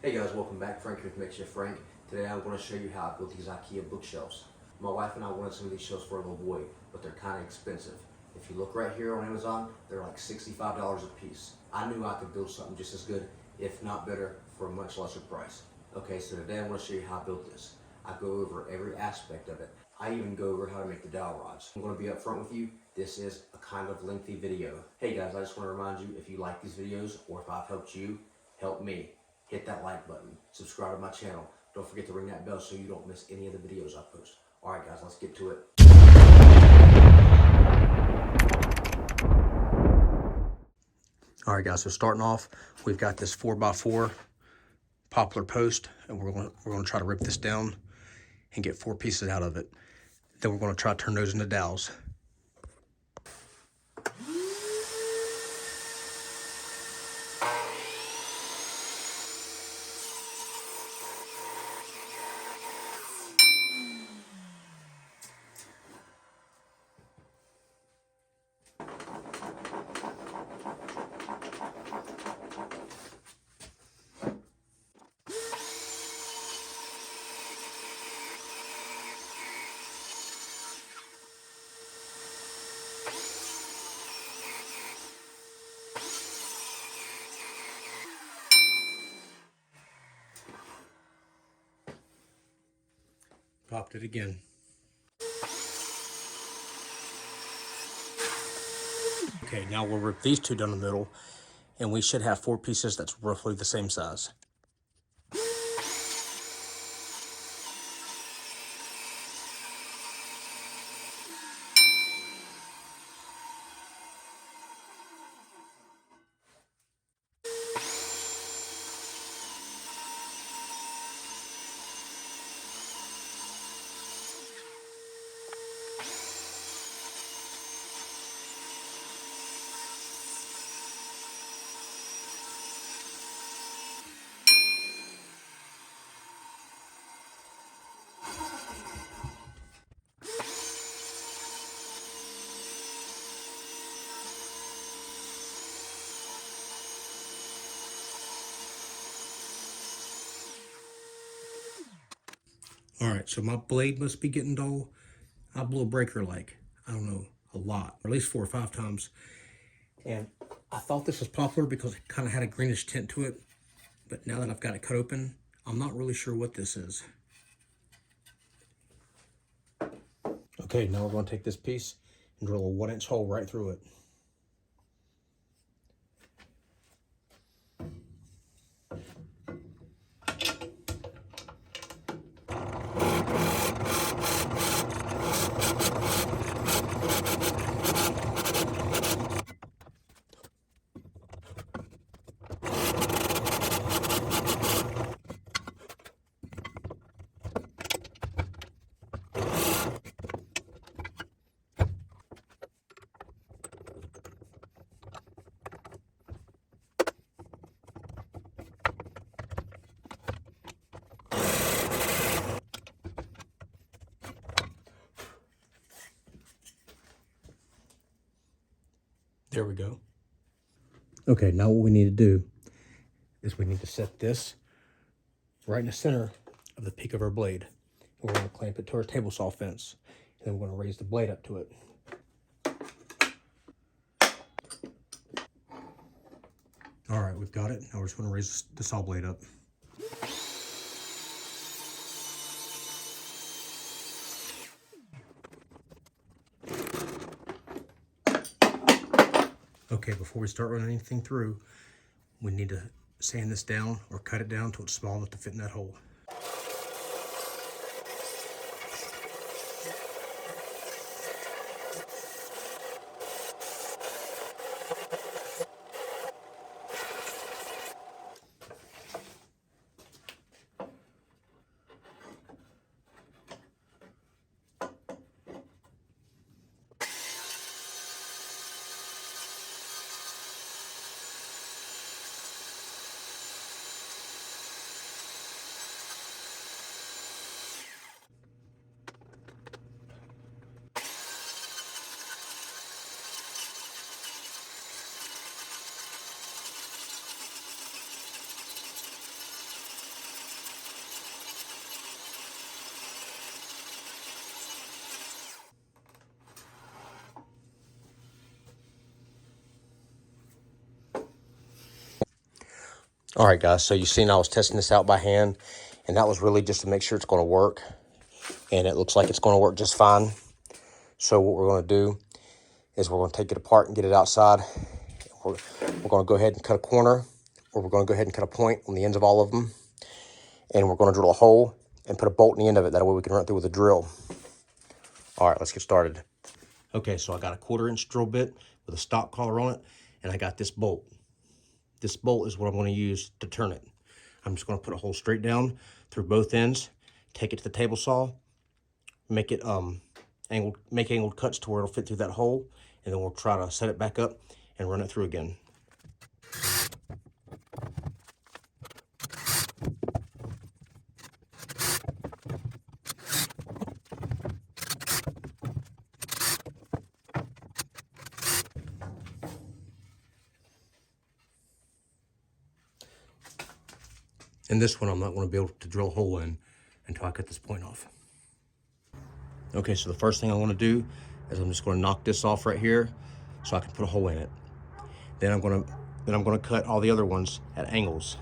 Hey guys, welcome back. Frank here with Makeshift Frank. Today I'm going to show you how I built these IKEA bookshelves. My wife and I wanted some of these shelves for a little boy, but they're kind of expensive. If you look right here on Amazon, they're like $65 a piece. I knew I could build something just as good, if not better, for a much lesser price. Okay, so today I want to show you how I built this. I go over every aspect of it. I even go over how to make the dowel rods. I'm going to be upfront with you. This is a kind of lengthy video. Hey guys, I just want to remind you, if you like these videos or if I've helped you, help me. Hit that like button, subscribe to my channel. Don't forget to ring that bell so you don't miss any of the videos I post. All right guys, let's get to it. All right guys, so starting off, we've got this 4x4 poplar post, and we're going to try to rip this down and get 4 pieces out of it. Then we're going to try to turn those into dowels. Popped it again. Okay, now we'll rip these two down the middle, and we should have 4 pieces that's roughly the same size. All right, so my blade must be getting dull. I blew a breaker like, I don't know, a lot, or at least 4 or 5 times. And I thought this was poplar because it kind of had a greenish tint to it. But now that I've got it cut open, I'm not really sure what this is. Okay, now we're going to take this piece and drill a 1-inch hole right through it. There we go. Okay, now what we need to do is we need to set this right in the center of the peak of our blade. And we're going to clamp it to our table saw fence. And then we're going to raise the blade up to it. All right, we've got it. Now we're just going to raise the saw blade up. Okay, before we start running anything through, we need to sand this down or cut it down until it's small enough to fit in that hole. All right, guys, so you seen I was testing this out by hand, and that was really just to make sure it's going to work, and it looks like it's going to work just fine. So what we're going to do is we're going to take it apart and get it outside. We're going to go ahead and cut a corner, or we're going to go ahead and cut a point on the ends of all of them, and we're going to drill a hole and put a bolt in the end of it. That way we can run it through with a drill. All right, let's get started. Okay, so I got a 1/4-inch drill bit with a stop collar on it, and I got this bolt. This bolt is what I'm going to use to turn it. I'm just going to put a hole straight down through both ends, take it to the table saw, make it angled cuts to where it'll fit through that hole, and then we'll try to set it back up and run it through again. And this one I'm not going to be able to drill a hole in until I cut this point off. Okay, so the first thing I want to do is I'm just going to knock this off right here so I can put a hole in it. Then I'm going to cut all the other ones at angles.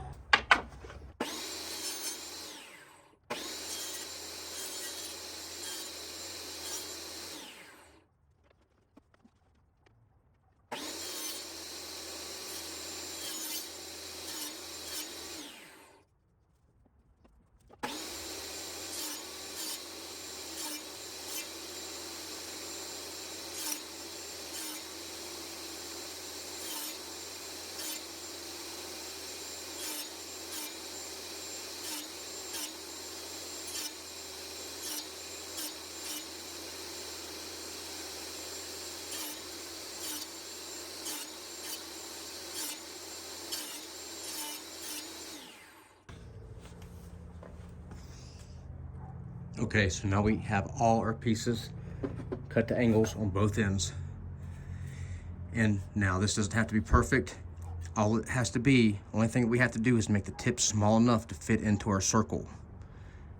Okay, so now we have all our pieces cut to angles on both ends. And now this doesn't have to be perfect. All it has to be, only thing we have to do is make the tip small enough to fit into our circle.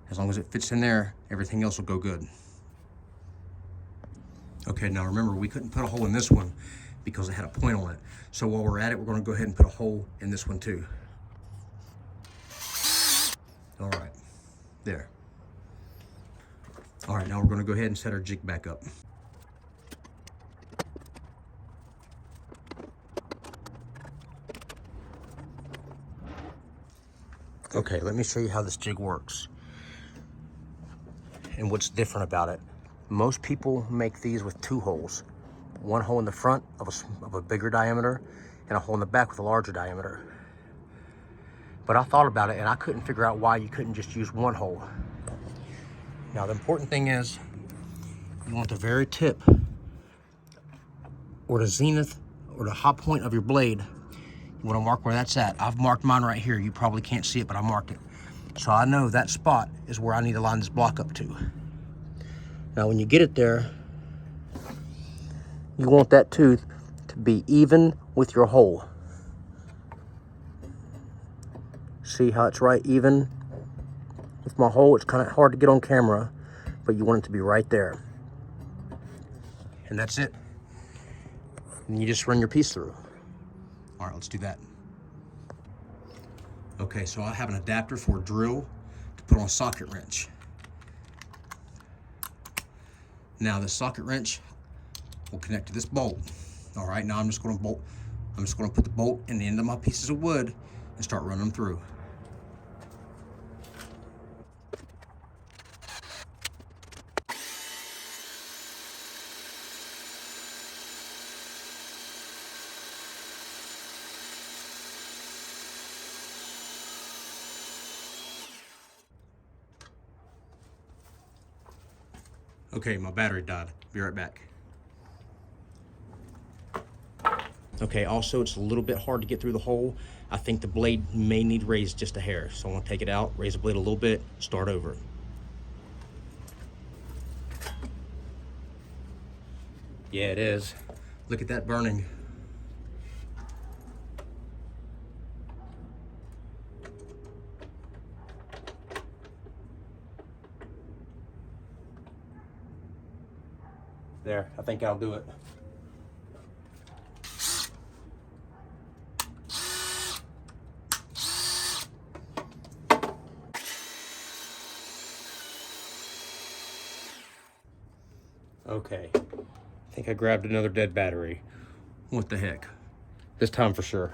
As long as it fits in there, everything else will go good. Okay, now remember, we couldn't put a hole in this one because it had a point on it. So while we're at it, we're going to go ahead and put a hole in this one too. All right, there. All right, now we're going to go ahead and set our jig back up. Okay, let me show you how this jig works and what's different about it. Most people make these with 2 holes. One hole in the front of a bigger diameter and a hole in the back with a larger diameter. But I thought about it and I couldn't figure out why you couldn't just use 1 hole. Now the important thing is you want the very tip or the zenith or the hot point of your blade. You want to mark where that's at. I've marked mine right here. You probably can't see it, but I marked it. So I know that spot is where I need to line this block up to. Now when you get it there, you want that tooth to be even with your hole. See how it's right even with my hole? It's kind of hard to get on camera, but you want it to be right there. And that's it. And you just run your piece through. All right, let's do that. Okay, so I have an adapter for a drill to put on a socket wrench. Now this socket wrench will connect to this bolt. All right, now I'm just going to put the bolt in the end of my pieces of wood and start running them through. Okay, my battery died. Be right back. Okay, also it's a little bit hard to get through the hole. I think the blade may need raised just a hair. So I'm gonna take it out, raise the blade a little bit, start over. Yeah, it is. Look at that burning. There, I think I'll do it. Okay, I think I grabbed another dead battery. What the heck? This time for sure.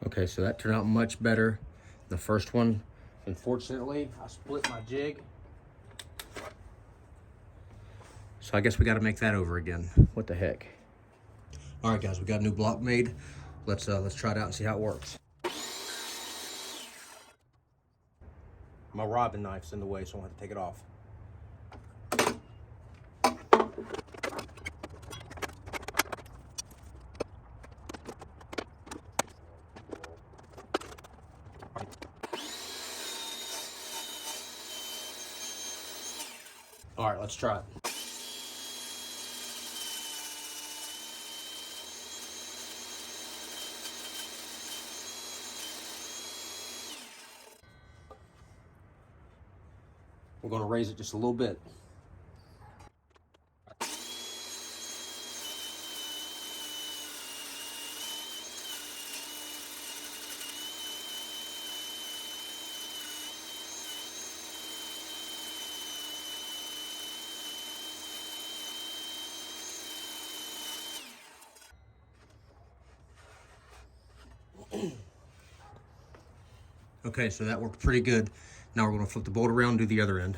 Okay, so that turned out much better than the first one. Unfortunately, I split my jig. So I guess we got to make that over again. What the heck? All right, guys, we got a new block made. Let's try it out and see how it works. My robbing knife's in the way, so I'll have to take it off. All right, let's try it. We're going to raise it just a little bit. Okay, so that worked pretty good. Now we're going to flip the bolt around and do the other end.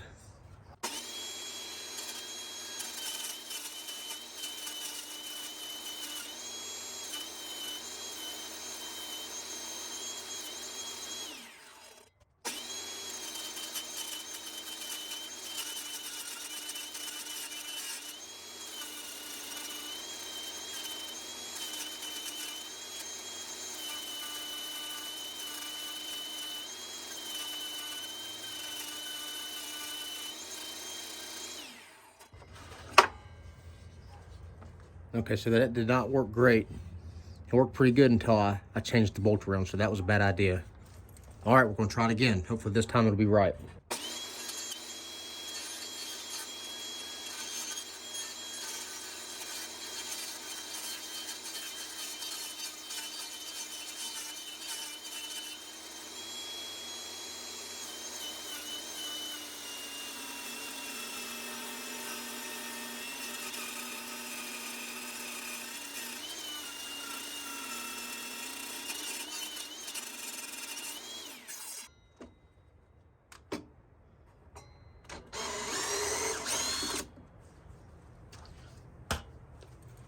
Okay, so that did not work great. It worked pretty good until I changed the bolt around, so that was a bad idea. All right, we're going to try it again. Hopefully this time it'll be right.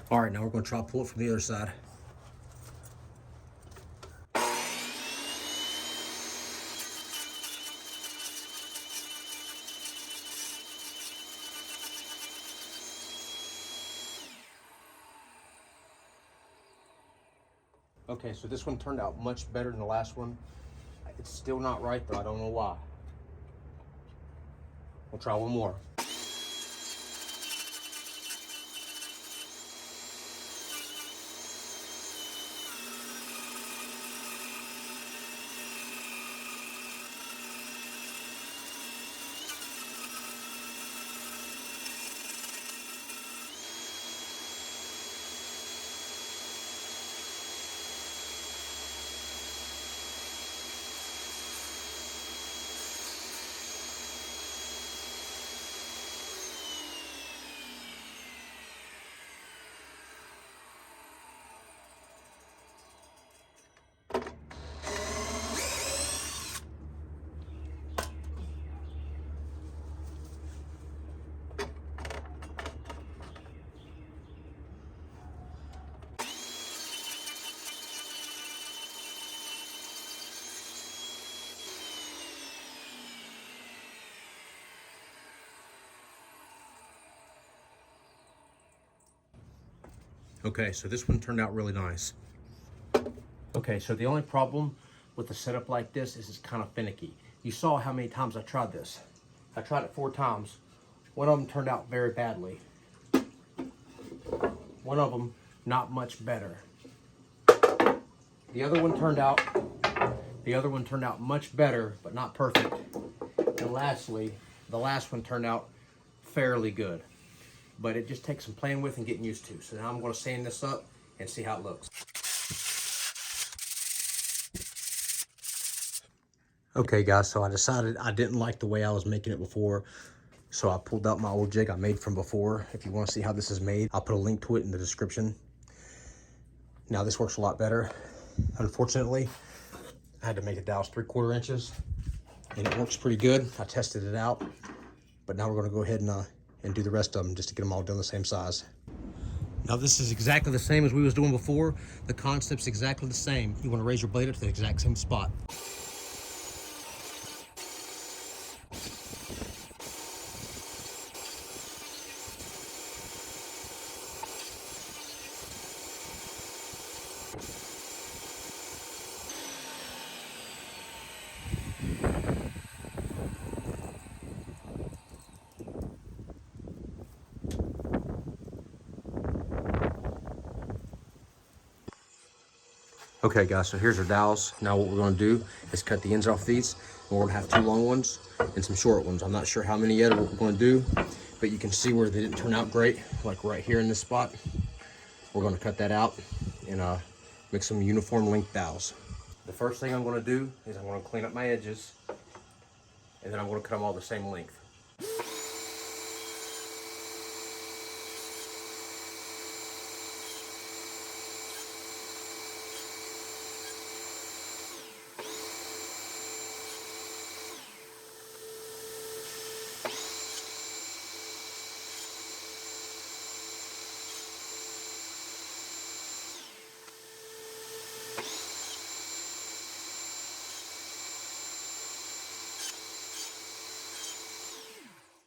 All right, now we're going to try to pull it from the other side. Okay, so this one turned out much better than the last one. It's still not right though, I don't know why. We'll try one more. Okay, so this one turned out really nice. Okay, so the only problem with a setup like this is it's kind of finicky. You saw how many times I tried this. I tried it 4 times. One of them turned out very badly. One of them not much better. The other one turned out much better, but not perfect. And lastly, the last one turned out fairly good. But it just takes some playing with and getting used to. So now I'm going to sand this up and see how it looks. Okay guys, so I decided I didn't like the way I was making it before. So I pulled out my old jig I made from before. If you want to see how this is made, I'll put a link to it in the description. Now this works a lot better. Unfortunately, I had to make the dowels 3/4 inches and it works pretty good. I tested it out, but now we're going to go ahead and do the rest of them just to get them all done the same size. Now this is exactly the same as we was doing before. The concept's exactly the same. You want to raise your blade up to the exact same spot. Okay guys, so here's our dowels. Now what we're going to do is cut the ends off these. We're going to have 2 long ones and some short ones. I'm not sure how many yet or what we're going to do, but you can see where they didn't turn out great, like right here in this spot. We're going to cut that out and make some uniform length dowels. The first thing I'm going to do is I'm going to clean up my edges, and then I'm going to cut them all the same length.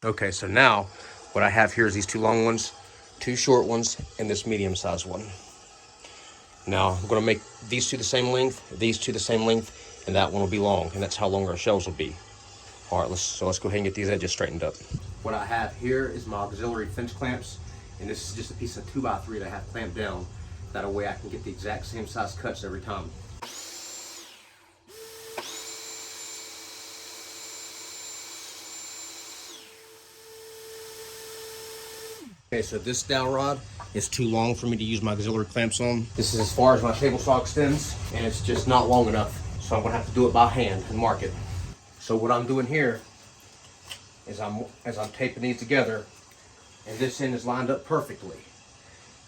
Okay, so now what I have here is these 2 long ones, 2 short ones, and this medium-sized one. Now I'm going to make these 2 the same length, these 2 the same length, and that one will be long, and that's how long our shelves will be. All right, let's go ahead and get these edges straightened up. What I have here is my auxiliary fence clamps, and this is just a piece of 2x3 that I have clamped down. That way I can get the exact same size cuts every time. Okay, so this dowel rod is too long for me to use my auxiliary clamps on. This is as far as my table saw extends, and it's just not long enough. So I'm gonna have to do it by hand and mark it. So what I'm doing here is I'm taping these together, and this end is lined up perfectly.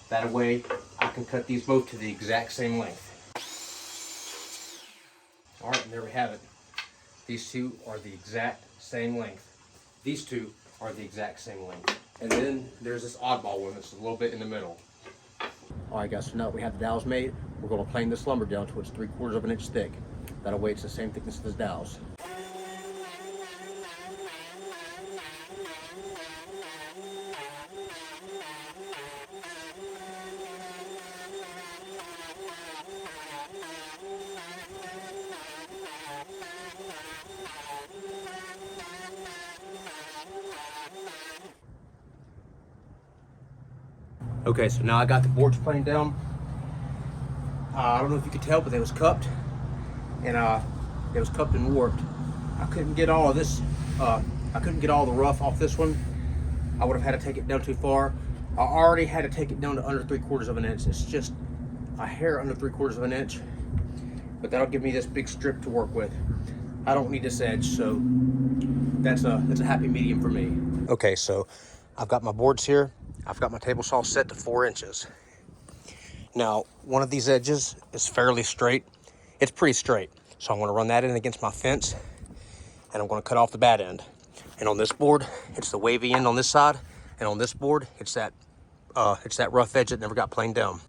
That way I can cut these both to the exact same length. All right, and there we have it. These 2 are the exact same length. These 2 are the exact same length. And then there's this oddball one that's a little bit in the middle. All right guys, so now that we have the dowels made, we're going to plane this lumber down to it's 3/4 of an inch thick. That way it's the same thickness as the dowels. Okay, so now I got the boards planed down. I don't know if you could tell, but they was cupped, and it was cupped and warped. I couldn't get all of this. I couldn't get all the rough off this one. I would have had to take it down too far. I already had to take it down to under 3/4 of an inch. It's just a hair under 3/4 of an inch, but that'll give me this big strip to work with. I don't need this edge, so that's a happy medium for me. Okay, so I've got my boards here. I've got my table saw set to 4 inches. Now, one of these edges is fairly straight. It's pretty straight. So I'm gonna run that in against my fence, and I'm gonna cut off the bad end. And on this board, it's the wavy end on this side, and on this board, it's that rough edge that never got planed down.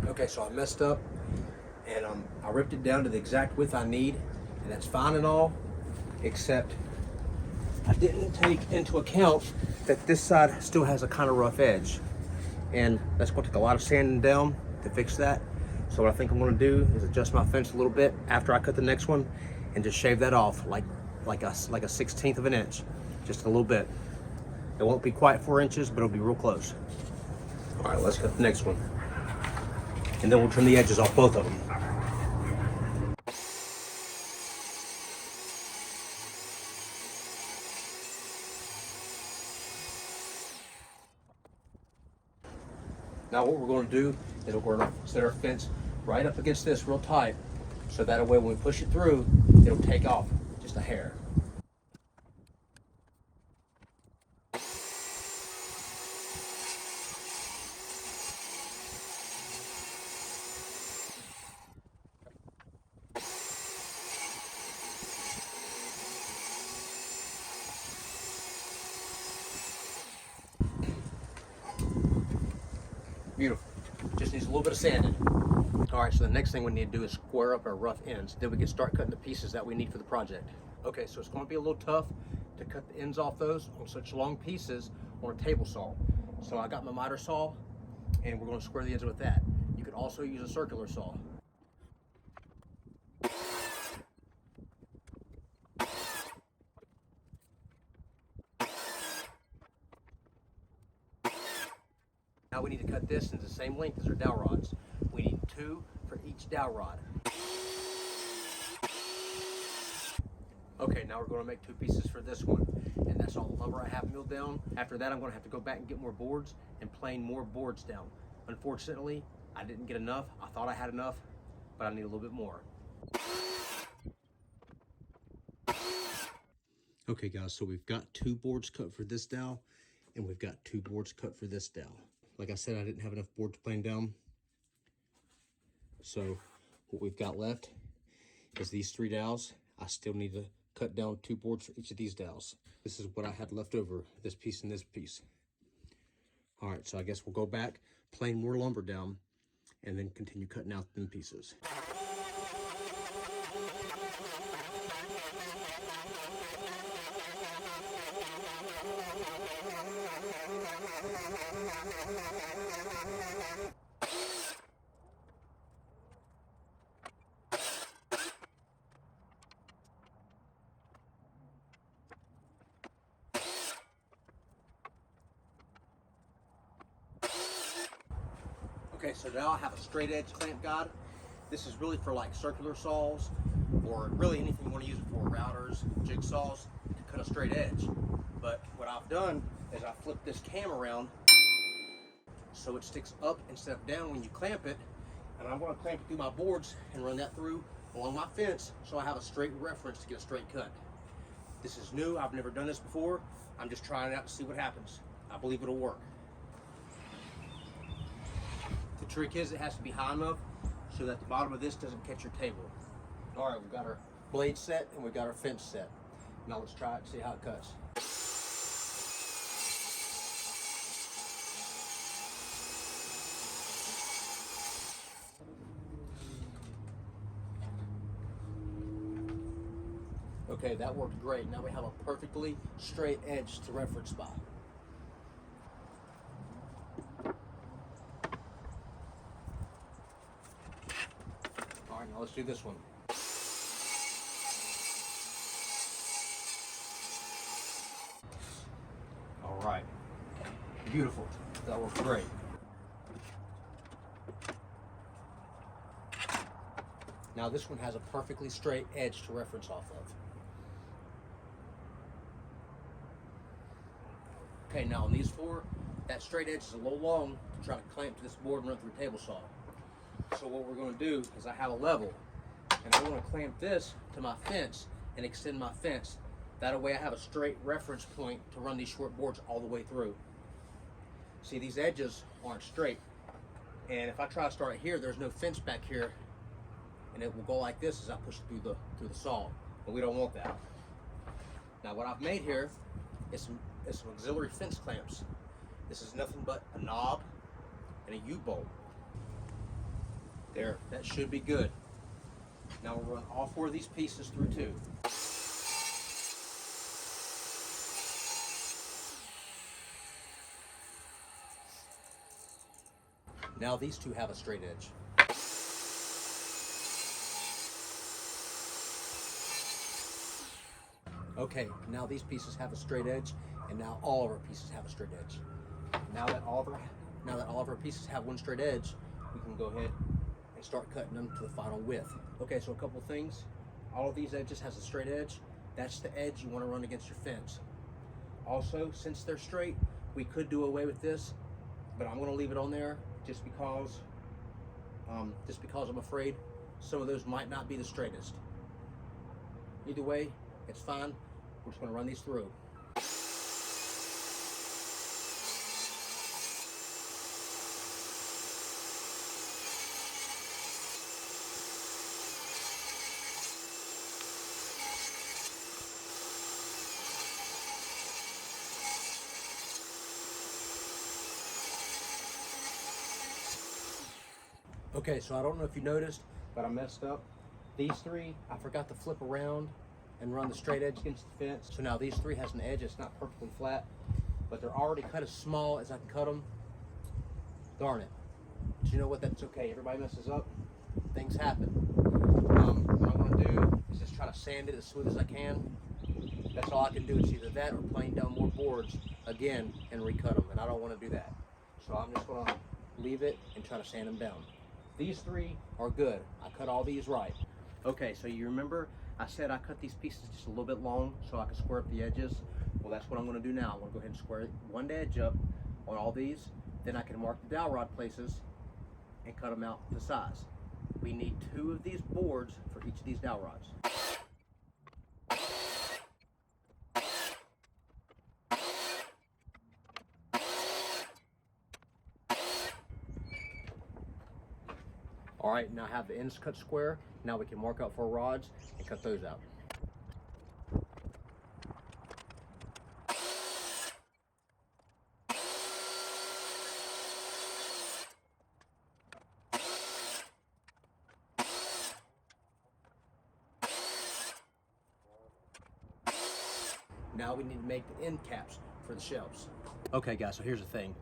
Okay, so I messed up, and I ripped it down to the exact width I need, and that's fine and all. except I didn't take into account that this side still has a kind of rough edge. And that's going to take a lot of sanding down to fix that. So what I think I'm going to do is adjust my fence a little bit after I cut the next one and just shave that off like a 1/16 of an inch, just a little bit. It won't be quite 4 inches, but it'll be real close. All right, let's cut the next one. And then we'll trim the edges off both of them. Now what we're going to do is we're going to set our fence right up against this real tight, so that way when we push it through, it'll take off just a hair. Beautiful. Just needs a little bit of sanding. All right, so the next thing we need to do is square up our rough ends. Then we can start cutting the pieces that we need for the project. Okay, so it's going to be a little tough to cut the ends off those on such long pieces on a table saw. So I got my miter saw, and we're going to square the ends with that. You could also use a circular saw. Now we need to cut this into the same length as our dowel rods. We need 2 for each dowel rod. Okay, now we're going to make 2 pieces for this one, and that's all the lumber I have milled down. After that, I'm going to have to go back and get more boards and plane more boards down. Unfortunately, I didn't get enough. I thought I had enough, but I need a little bit more. Okay guys, so we've got 2 boards cut for this dowel, and we've got 2 boards cut for this dowel. Like I said, I didn't have enough boards planed down. So what we've got left is these 3 dowels. I still need to cut down 2 boards for each of these dowels. This is what I had left over, this piece and this piece. All right, so I guess we'll go back, plane more lumber down, and then continue cutting out them pieces. Okay, so now I have a straight edge clamp guide. This is really for like circular saws, or really anything you want to use it for, routers, jigsaws, to cut a straight edge. But what I've done is I flipped this cam around so it sticks up instead of down when you clamp it. And I'm going to clamp it through my boards and run that through along my fence so I have a straight reference to get a straight cut. This is new. I've never done this before. I'm just trying it out to see what happens. I believe it'll work. The trick is it has to be high enough so that the bottom of this doesn't catch your table. All right, we've got our blade set and we've got our fence set. Now let's try it and see how it cuts. Okay, that worked great. Now we have a perfectly straight edge to reference by. All right, now let's do this one. All right, beautiful. That worked great. Now this one has a perfectly straight edge to reference off of. Okay, now on these 4, that straight edge is a little long to try to clamp to this board and run through a table saw. So what we're going to do is I have a level, and I want to clamp this to my fence and extend my fence. That way I have a straight reference point to run these short boards all the way through. See, these edges aren't straight, and if I try to start here, there's no fence back here, and it will go like this as I push it through the saw, but we don't want that. Now what I've made here is some auxiliary fence clamps. This is nothing but a knob and a U-bolt. There, that should be good. Now we'll run all 4 of these pieces through too. Now these two have a straight edge. Okay, now these pieces have a straight edge, and now all of our pieces have a straight edge. Now that all of our pieces have one straight edge, we can go ahead and start cutting them to the final width. Okay, so a couple things. All of these edges has a straight edge. That's the edge you want to run against your fence. Also, since they're straight, we could do away with this, but I'm going to leave it on there just because I'm afraid some of those might not be the straightest. Either way, it's fine. We're just going to run these through. Okay, so I don't know if you noticed, but I messed up. These three, I forgot to flip around and run the straight edge against the fence. So now these three has an edge. It's not perfectly flat, but they're already cut as small as I can cut them. Darn it. But you know what? That's okay. Everybody messes up. Things happen. What I'm going to do is just try to sand it as smooth as I can. That's all I can do. It's either that or plane down more boards again and recut them, and I don't want to do that. So I'm just going to leave it and try to sand them down. These three are good. I cut all these right. Okay, so you remember I said I cut these pieces just a little bit long so I could square up the edges? Well, that's what I'm going to do now. I'm going to go ahead and square one edge up on all these. Then I can mark the dowel rod places and cut them out to size. We need 2 of these boards for each of these dowel rods. All right, now I have the ends cut square. Now we can mark out 4 rods and cut those out. Now we need to make the end caps for the shelves. Okay guys, so here's the thing.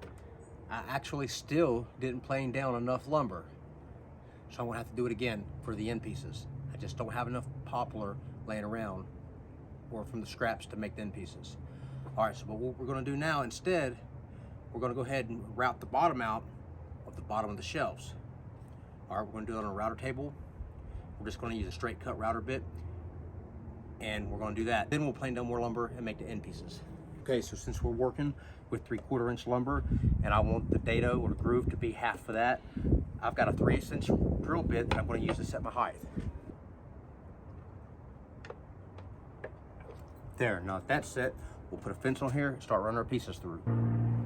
I actually still didn't plane down enough lumber. So I'm gonna have to do it again for the end pieces. I just don't have enough poplar laying around or from the scraps to make the end pieces. All right, so what we're gonna do now instead, we're gonna go ahead and route the bottom out of the bottom of the shelves. All right, we're gonna do it on a router table. We're just gonna use a straight cut router bit, and we're gonna do that. Then we'll plane down more lumber and make the end pieces. Okay, so since we're working with 3/4 inch lumber and I want the dado or the groove to be half of that, I've got a 3/8 inch drill bit that I'm going to use to set my height. There, now that that's set, we'll put a fence on here and start running our pieces through.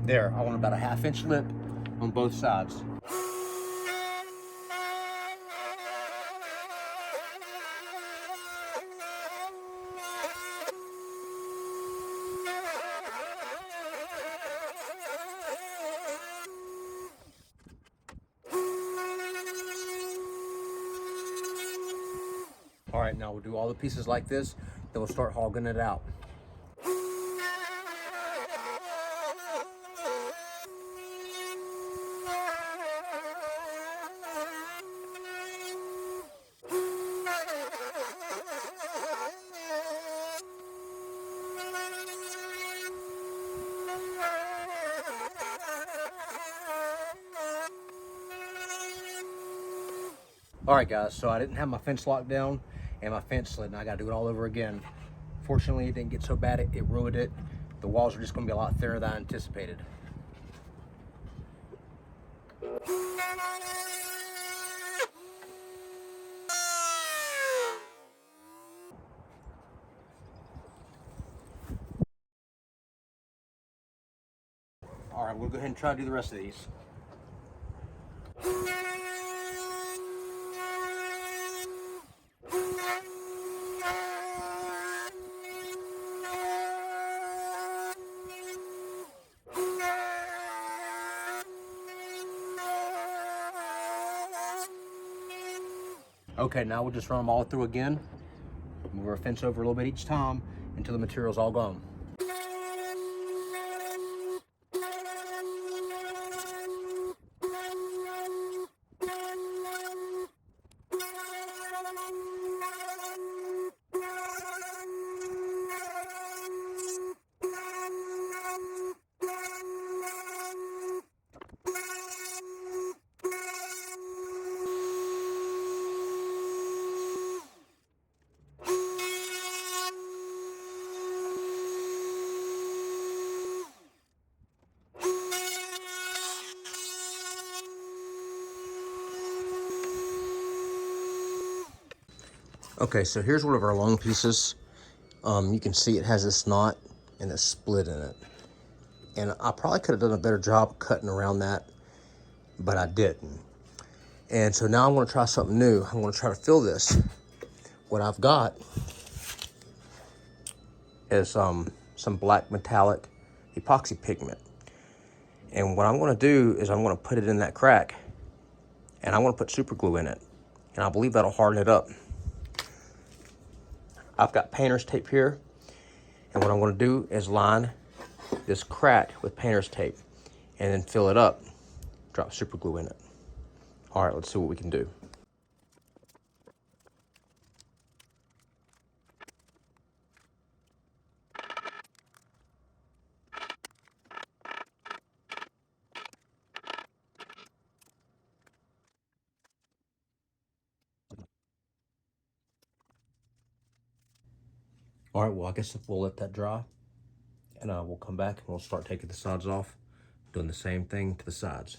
There, I want about a 1/2 inch lip on both sides. All right, now we'll do all the pieces like this, then we'll start hogging it out. All right guys, so I didn't have my fence locked down and my fence slid, and I gotta do it all over again. Fortunately, it didn't get so bad it ruined it. The walls are just gonna be a lot thinner than I anticipated. All right, we'll go ahead and try to do the rest of these. Okay, now we'll just run them all through again. Move our fence over a little bit each time until the material's all gone. Okay, so here's one of our long pieces. You can see it has this knot and a split in it. And I probably could have done a better job cutting around that, but I didn't. And so now I'm gonna try something new. I'm gonna try to fill this. What I've got is some black metallic epoxy pigment. And what I'm gonna do is I'm gonna put it in that crack and I'm gonna put super glue in it. And I believe that'll harden it up. I've got painter's tape here. And what I'm gonna do is line this crack with painter's tape and then fill it up, drop super glue in it. All right, let's see what we can do. All right, well, I guess we'll let that dry and we'll come back and we'll start taking the sides off, doing the same thing to the sides.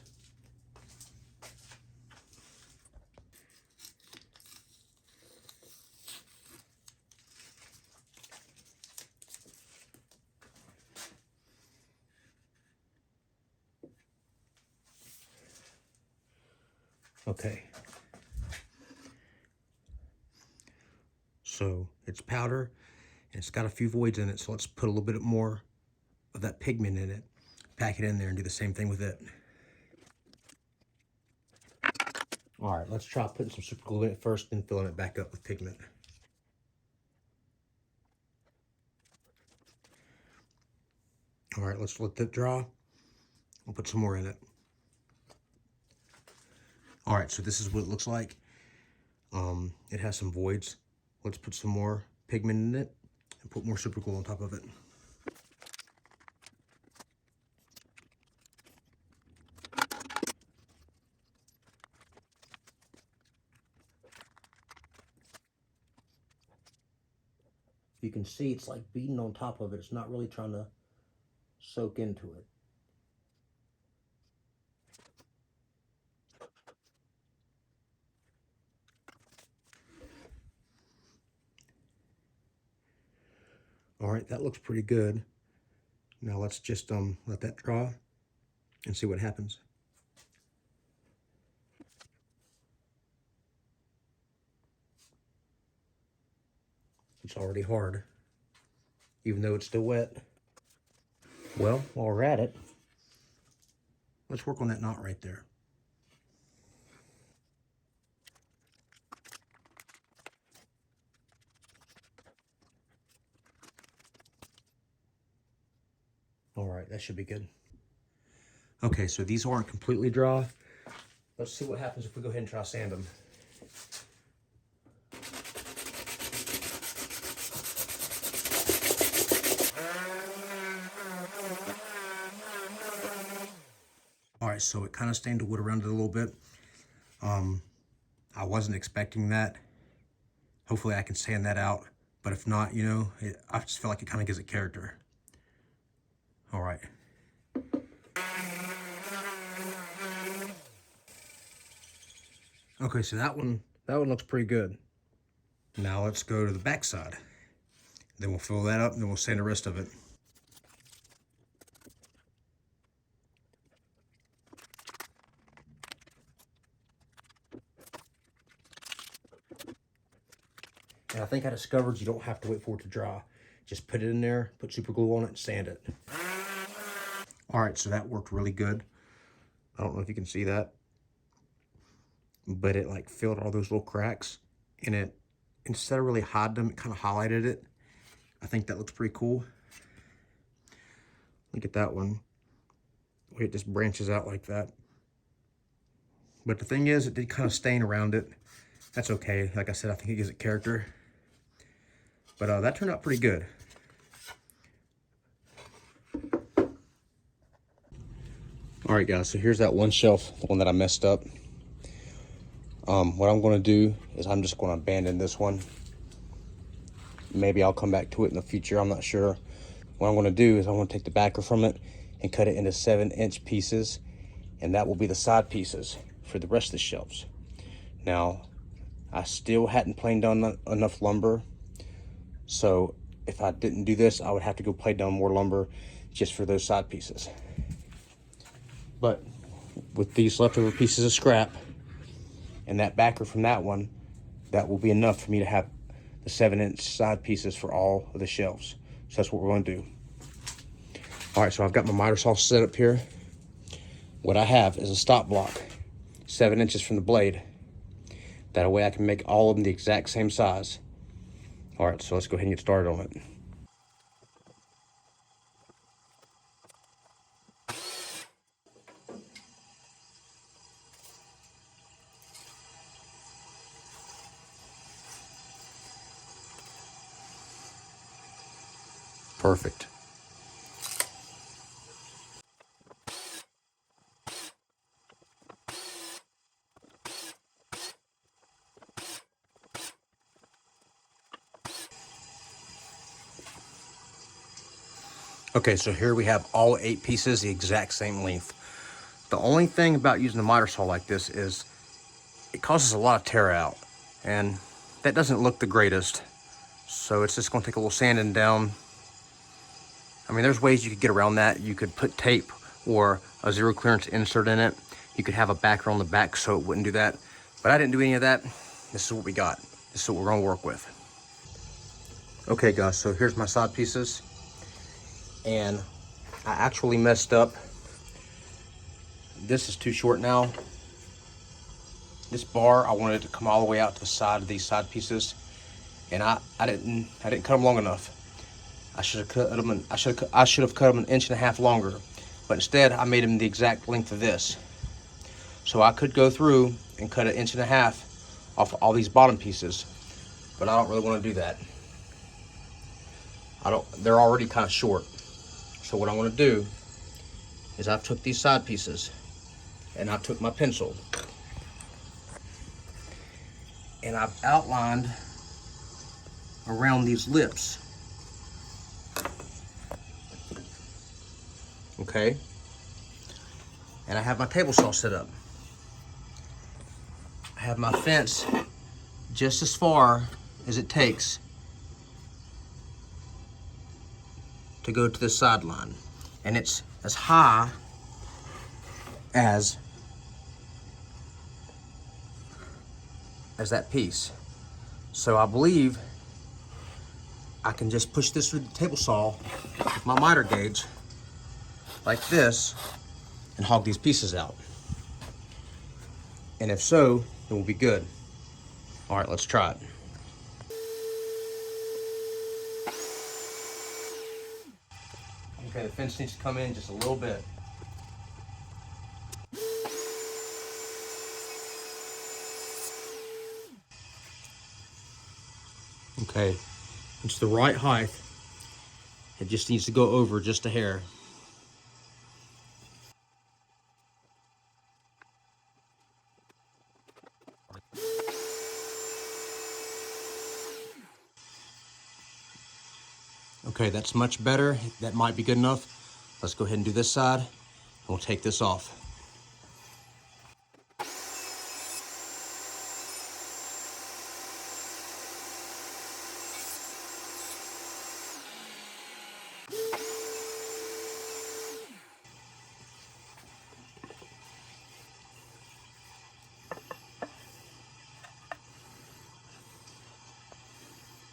Okay. So it's powder and it's got a few voids in it. So let's put a little bit more of that pigment in it, pack it in there and do the same thing with it. All right, let's try putting some super glue in it first, then filling it back up with pigment. All right, let's let that dry. We'll put some more in it. All right, so this is what it looks like. It has some voids. Let's put some more pigment in it and put more super glue on top of it. You can see it's like beating on top of it. It's not really trying to soak into it. All right, that looks pretty good. Now let's just let that dry and see what happens. It's already hard, even though it's still wet. Well, while we're at it, let's work on that knot right there. All right, that should be good. Okay, so these aren't completely dry. Let's see what happens if we go ahead and try sand them. All right, so it kind of stained the wood around it a little bit. I wasn't expecting that. Hopefully I can sand that out, but if not, you know, I just feel like it kind of gives it character. All right. Okay, so that one looks pretty good. Now let's go to the back side. Then we'll fill that up and then we'll sand the rest of it. And I think I discovered you don't have to wait for it to dry. Just put it in there, put super glue on it, and sand it. All right, so that worked really good. I don't know if you can see that, but it like filled all those little cracks, and it, instead of really hiding them, it kind of highlighted it. I think that looks pretty cool. Look at that one. It just branches out like that. But the thing is, it did kind of stain around it. That's okay. Like I said, I think it gives it character. But that turned out pretty good. All right, guys, so here's that one shelf, the one that I messed up. What I'm gonna do is I'm just gonna abandon this one. Maybe I'll come back to it in the future, I'm not sure. What I'm gonna do is I'm gonna take the backer from it and cut it into 7-inch pieces, and that will be the side pieces for the rest of the shelves. Now, I still hadn't planed down enough lumber, so if I didn't do this, I would have to go plane down more lumber just for those side pieces. But with these leftover pieces of scrap and that backer from that one, that will be enough for me to have the 7-inch side pieces for all of the shelves. So that's what we're going to do. All right, so I've got my miter saw set up here. What I have is a stop block, 7 inches from the blade. That way I can make all of them the exact same size. All right, so let's go ahead and get started on it. Perfect. Okay, so here we have all 8 pieces the exact same length. The only thing about using a miter saw like this is it causes a lot of tear out, and that doesn't look the greatest. So it's just gonna take a little sanding down. I mean, there's ways you could get around that. You could put tape or a zero clearance insert in it. You could have a backer on the back so it wouldn't do that. But I didn't do any of that. This is what we got. This is what we're gonna work with. Okay guys, so here's my side pieces. And I actually messed up. This is too short now. This bar, I wanted it to come all the way out to the side of these side pieces. And I didn't cut them long enough. I should have cut them. I should have cut them 1.5 inches longer, but instead I made them the exact length of this. So I could go through and cut 1.5 inches off all these bottom pieces, but I don't really want to do that. They're already kind of short. So what I'm going to do is I've took these side pieces and I took my pencil and I've outlined around these lips. Okay, and I have my table saw set up. I have my fence just as far as it takes to go to the sideline, and it's as high as that piece. So I believe I can just push this through the table saw with my miter gauge like this and hog these pieces out. And if so, it will be good. All right, let's try it. Okay, the fence needs to come in just a little bit. Okay, it's the right height. It just needs to go over just a hair. Okay, that's much better. That might be good enough. Let's go ahead and do this side, and we'll take this off.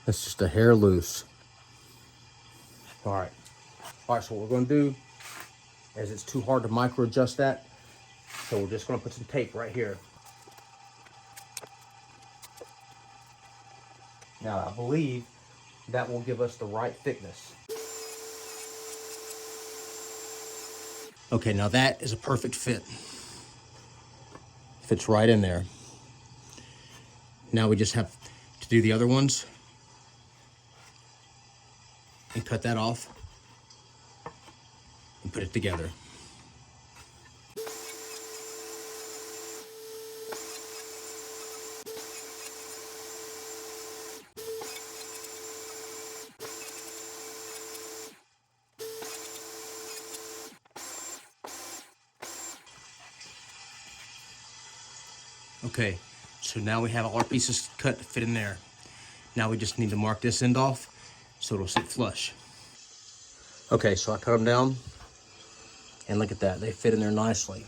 That's just a hair loose. All right, so what we're gonna do is it's too hard to micro adjust that. So we're just gonna put some tape right here. Now I believe that will give us the right thickness. Okay, now that is a perfect fit. Fits right in there. Now we just have to do the other ones and cut that off and put it together. Okay, so now we have all our pieces cut to fit in there. Now we just need to mark this end off so it'll sit flush. Okay, so I cut them down, and look at that, they fit in there nicely.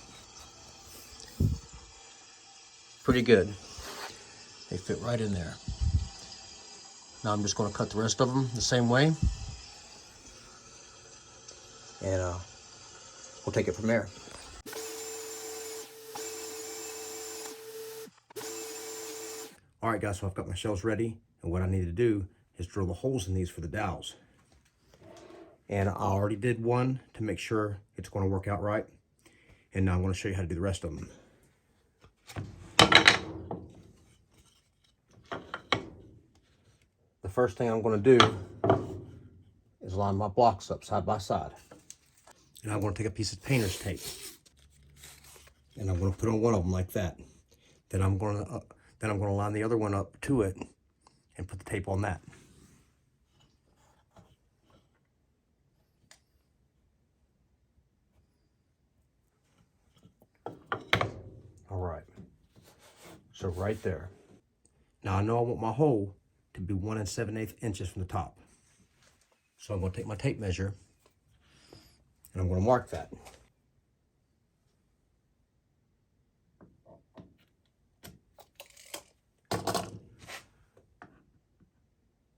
Pretty good. They fit right in there. Now I'm just going to cut the rest of them the same way, and we'll take it from there. All right, guys, so I've got my shelves ready, and what I need to do is drill the holes in these for the dowels. And I already did one to make sure it's going to work out right, and now I'm going to show you how to do the rest of them. The first thing I'm going to do is line my blocks up side by side. And I'm going to take a piece of painter's tape, and I'm going to put on one of them like that. Then I'm going to line the other one up to it and put the tape on that. All right, so right there. Now I know I want my hole to be 1 7/8 inches from the top. So I'm going to take my tape measure and I'm going to mark that.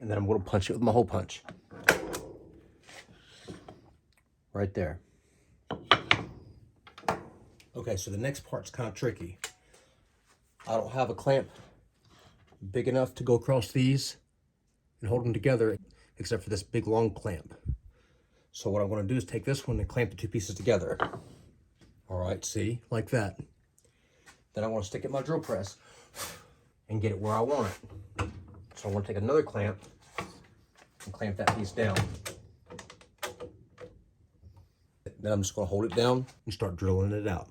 And then I'm going to punch it with my hole punch. Right there. Okay, so the next part's kind of tricky. I don't have a clamp big enough to go across these and hold them together, except for this big long clamp. So what I'm going to do is take this one and clamp the two pieces together. All right, see, like that. Then I want to stick it in my drill press and get it where I want it. So I'm going to take another clamp and clamp that piece down. Then I'm just going to hold it down and start drilling it out.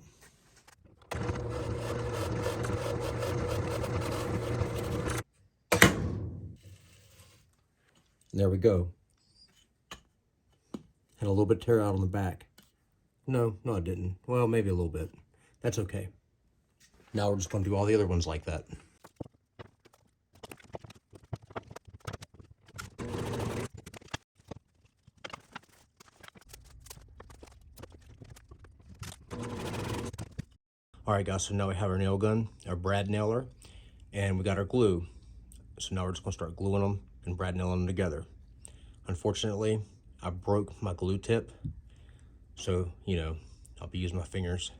And there we go. And a little bit tear out on the back. No, I didn't. Well, maybe a little bit. That's okay. Now we're just going to do all the other ones like that. All right, guys, so now we have our nail gun, our brad nailer, and we got our glue. So now we're just going to start gluing them and brad nailing them together. Unfortunately, I broke my glue tip, so, you know, I'll be using my fingers.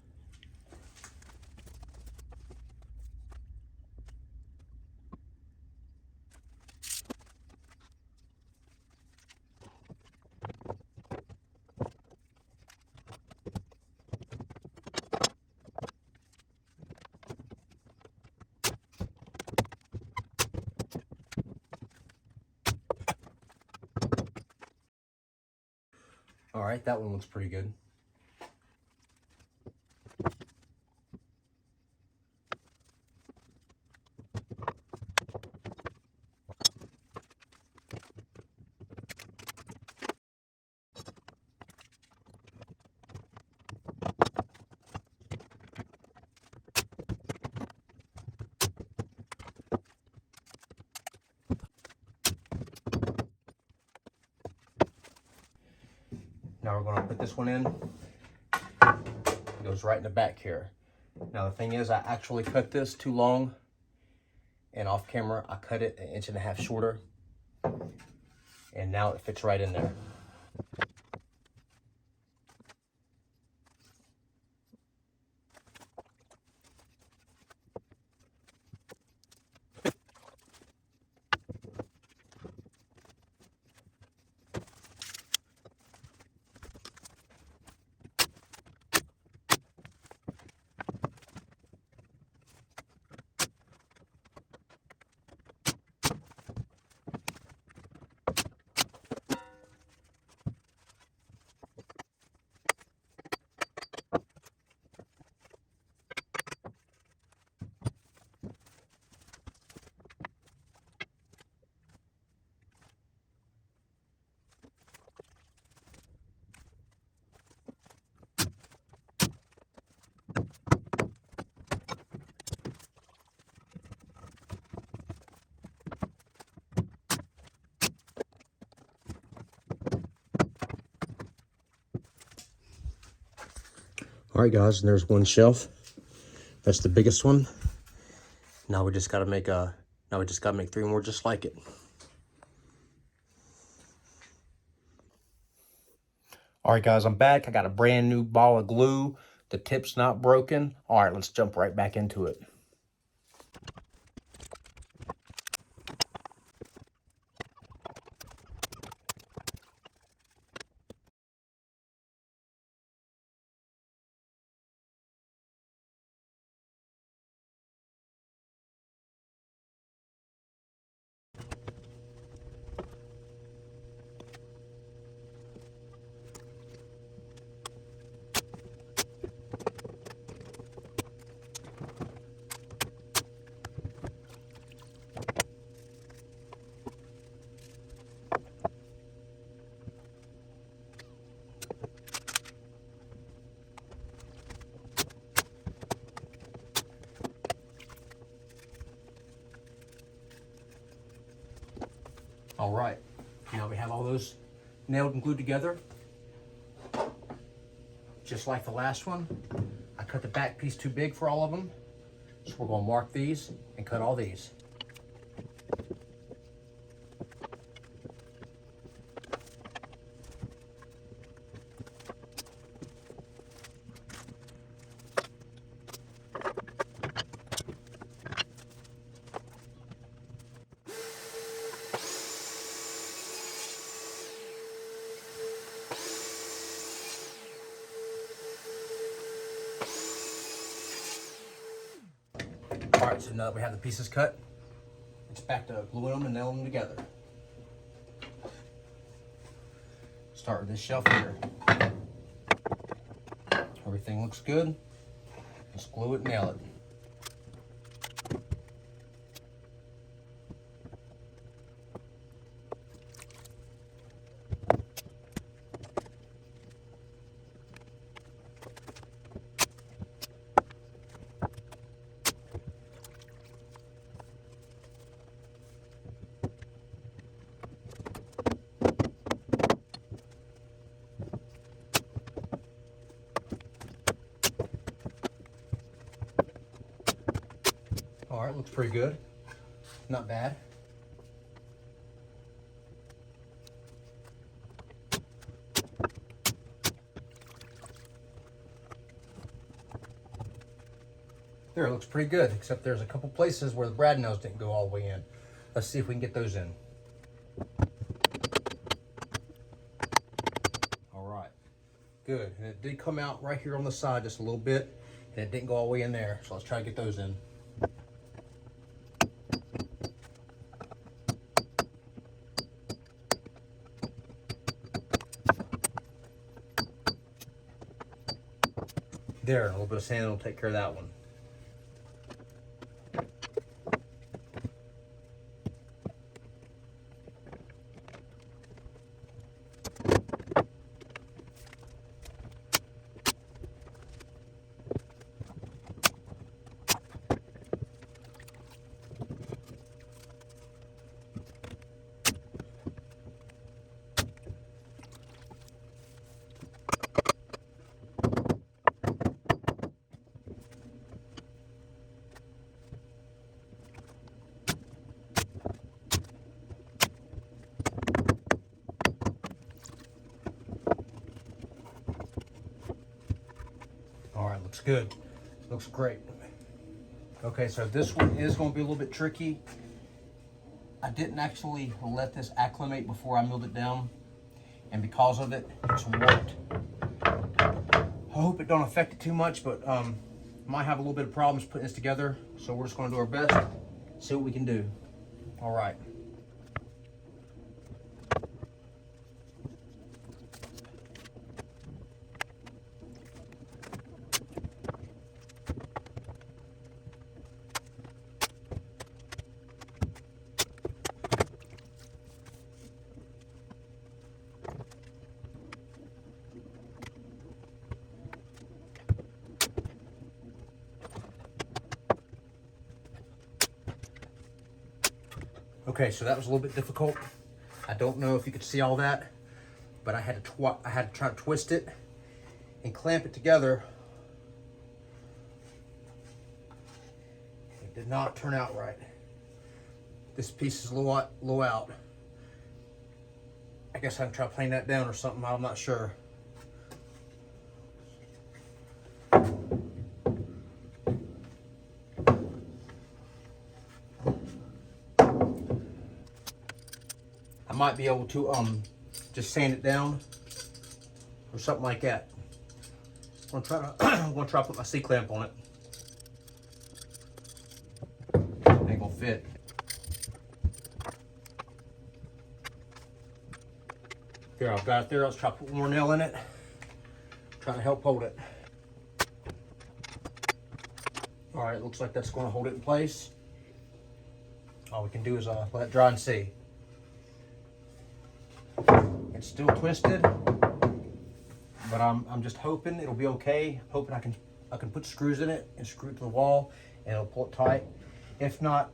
All right, that one looks pretty good. Now we're going to put this one in. It goes right in the back here. Now the thing is, I actually cut this too long, and off camera I cut it 1.5 inches shorter, and now it fits right in there. All right, guys, and there's one shelf. That's the biggest one. Now we just gotta make 3 more just like it. All right, guys, I'm back. I got a brand new ball of glue. The tip's not broken. All right, let's jump right back into it. All right, now we have all those nailed and glued together. Just like the last one, I cut the back piece too big for all of them. So we're gonna mark these and cut all these. All right, so now that we have the pieces cut, it's back to gluing them and nailing them together. Start with this shelf here. Everything looks good. Let's glue it and nail it. All right, looks pretty good. Not bad. There, it looks pretty good, except there's a couple places where the brad nails didn't go all the way in. Let's see if we can get those in. All right, good. And it did come out right here on the side just a little bit, and it didn't go all the way in there. So let's try to get those in. There, a little bit of sand will take care of that one. All right, looks good. Looks great. Okay, so this one is going to be a little bit tricky. I didn't actually let this acclimate before I milled it down, and because of it, it's warped. I hope it don't affect it too much, but might have a little bit of problems putting this together, so we're just going to do our best, see what we can do. All right. Okay, so that was a little bit difficult. I don't know if you could see all that, but I had to try to twist it and clamp it together did not turn out right. This piece is low out. I guess I can try playing that down or something, I'm not sure. I might be able to just sand it down or something like that. I'm gonna try to put my C-clamp on it. Ain't gonna fit. There, I've got it there. Let's try to put one more nail in it. Try to help hold it. All right, looks like that's gonna hold it in place. All we can do is let it dry and see. It's still twisted, but I'm just hoping it'll be okay. Hoping I can put screws in it and screw it to the wall and it'll pull it tight. If not,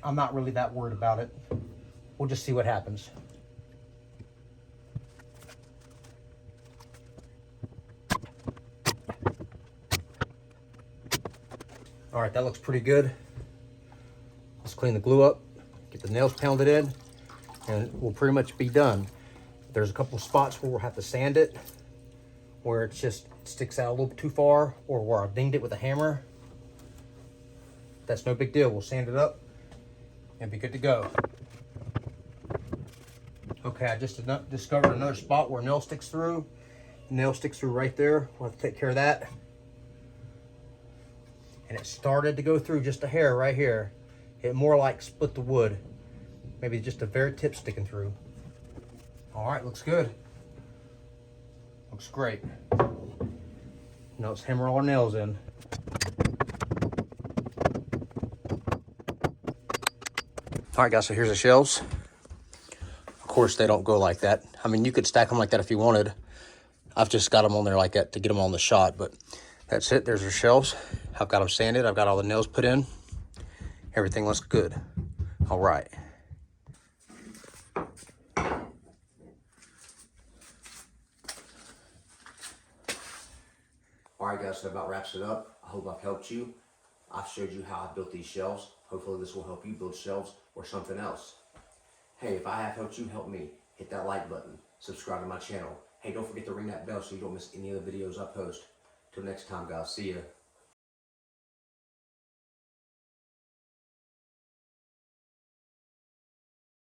I'm not really that worried about it. We'll just see what happens. All right, that looks pretty good. Let's clean the glue up, get the nails pounded in, and we'll pretty much be done. There's a couple spots where we'll have to sand it, where it just sticks out a little bit too far, or where I dinged it with a hammer. That's no big deal. We'll sand it up and be good to go. Okay, I just discovered another spot where a nail sticks through. The nail sticks through right there. We'll have to take care of that. And it started to go through just a hair right here. It more like split the wood. Maybe just the very tip sticking through. All right, looks good. Looks great. Now let's hammer all our nails in. All right, guys, so here's the shelves. Of course, they don't go like that. I mean, you could stack them like that if you wanted. I've just got them on there like that to get them on the shot, but that's it. There's our shelves. I've got them sanded. I've got all the nails put in. Everything looks good. All right. All right, guys, so that about wraps it up. I hope I've helped you. I've showed you how I built these shelves. Hopefully this will help you build shelves or something else. Hey, if I have helped you, help me. Hit that like button. Subscribe to my channel. Hey, don't forget to ring that bell so you don't miss any of the videos I post. Till next time, guys. See ya.